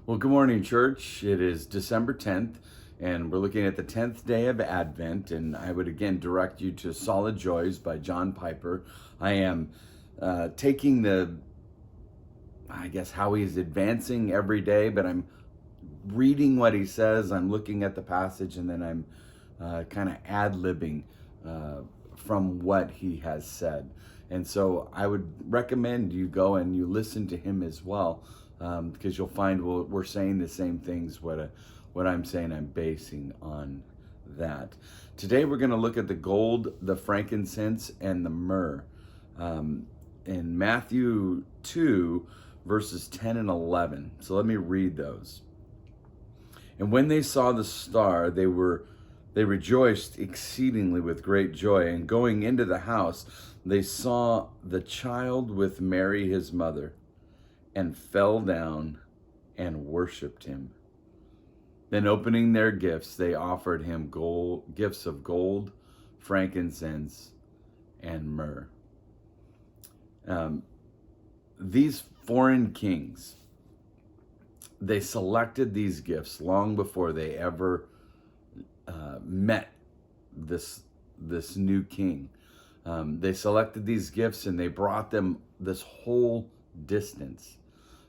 Well, good morning, church. It is December 10th, and we're looking at the 10th day of Advent. And I would again direct you to Solid Joys by John Piper. I am taking how he's advancing every day, but I'm reading what he says. I'm looking at the passage, and then I'm kind of ad-libbing from what he has said. And so I would recommend you go and you listen to him as well, because you'll find we're saying the same things. What I'm saying, I'm basing on that. Today we're going to look at the gold, the frankincense, and the myrrh. In Matthew 2, verses 10 and 11. So let me read those. And when they saw the star, they rejoiced exceedingly with great joy. And going into the house, they saw the child with Mary his mother, and fell down and worshipped him. Then opening their gifts, they offered him gifts of gold, frankincense, and myrrh. These foreign kings, they selected these gifts long before they ever met this new king. They selected these gifts and they brought them this whole distance.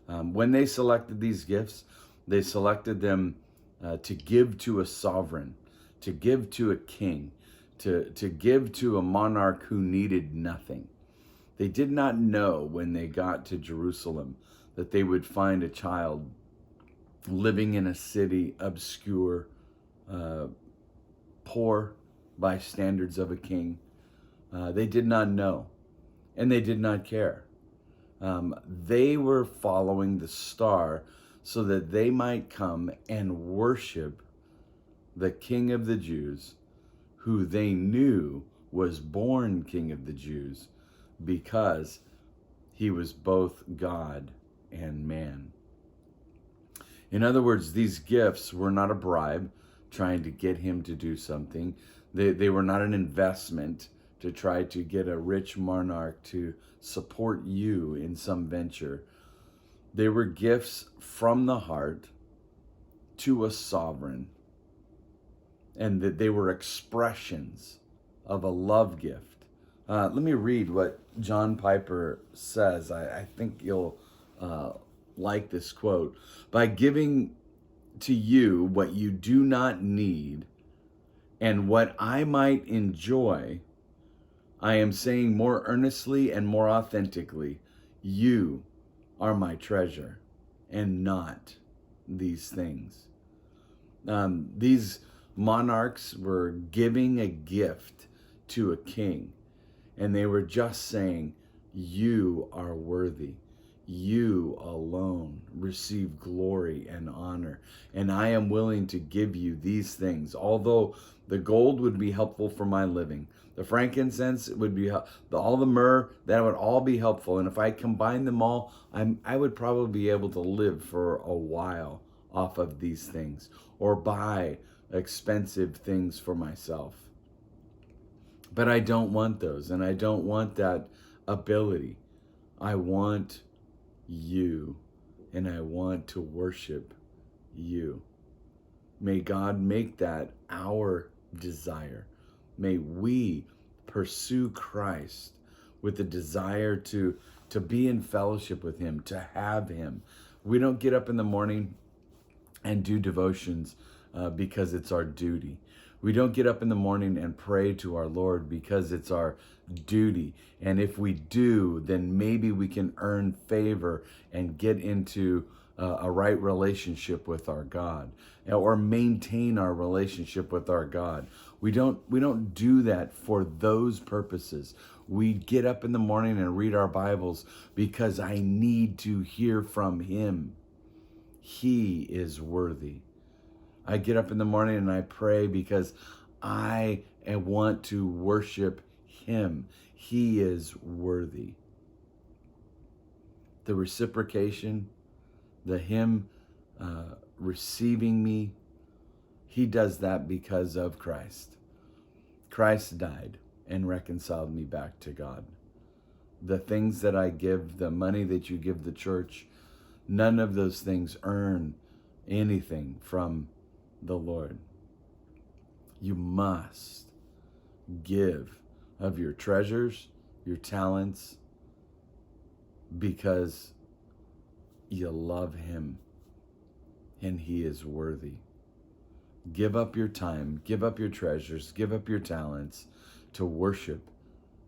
When they selected these gifts, they selected them to give to a sovereign, to give to a king, to give to a monarch who needed nothing. They did not know when they got to Jerusalem that they would find a child living in a city, obscure, poor by standards of a king. They did not know, and they did not care. They were following the star so that they might come and worship the King of the Jews, who they knew was born King of the Jews because he was both God and man. In other words, these gifts were not a bribe trying to get him to do something. They were not an investment to try to get a rich monarch to support you in some venture. They were gifts from the heart to a sovereign, and that they were expressions of a love gift. Let me read what John Piper says. I think you'll like this quote. By giving to you what you do not need and what I might enjoy, I am saying more earnestly and more authentically, you are my treasure and not these things. These monarchs were giving a gift to a king, and they were just saying, you are worthy. You alone receive glory and honor, and I am willing to give you these things. Although the gold would be helpful for my living, the frankincense would be all the myrrh, that would all be helpful. And if I combine them all, I would probably be able to live for a while off of these things, or buy expensive things for myself. But I don't want those, and I don't want that ability. I want you, and I want to worship you. May God make that our desire. May we pursue Christ with the desire to be in fellowship with him, to have him. We don't get up in the morning and do devotions because it's our duty. We don't get up in the morning and pray to our Lord because it's our duty. And if we do, then maybe we can earn favor and get into a right relationship with our God, or maintain our relationship with our God. We don't do that for those purposes. We get up in the morning and read our Bibles because I need to hear from him. He is worthy. I get up in the morning and I pray because I want to worship him. He is worthy. The reciprocation, the him receiving me, he does that because of Christ. Christ died and reconciled me back to God. The things that I give, the money that you give the church, None of those things earn anything from the Lord. You must give of your treasures, your talents, because you love him and he is worthy. Give up your time, give up your treasures, give up your talents to worship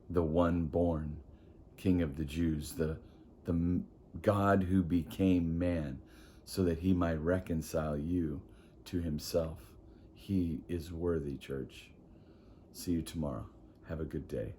the one born King of the Jews, the God who became man so that he might reconcile you to himself. He is worthy, church. See you tomorrow. Have a good day.